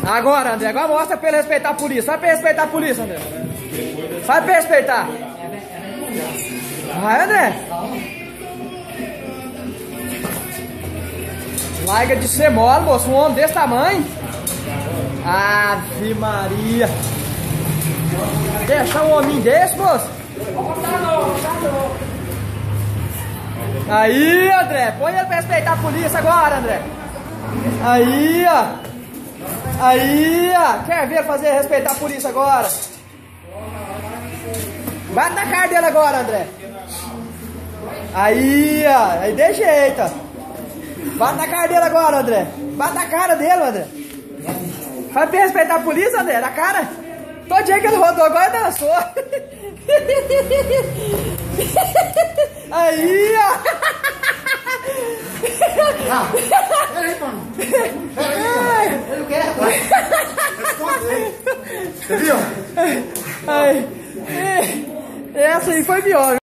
Agora, André, agora mostra pra ele respeitar a polícia. Vai pra ele respeitar a polícia, André. Vai pra ele respeitar. Vai, André. Larga de ser mole, moço. Um homem desse tamanho. Ave Maria. Deixar um hominho desse, moço. Aí, André. Põe ele pra respeitar a polícia agora, André. Aí, ó. Aí, ó. Quer ver fazer respeitar a polícia agora? Bate na cara dele agora, André. Aí, ó. Aí de jeito, ó. Bate na cara dele agora, André. Bate na cara dele, André. Vai pra respeitar a polícia, André, na cara. Todo dia que ele rodou agora dançou. Aí, ó. Peraí, mano. Peraí, eu não quero. Você viu? Essa aí foi pior.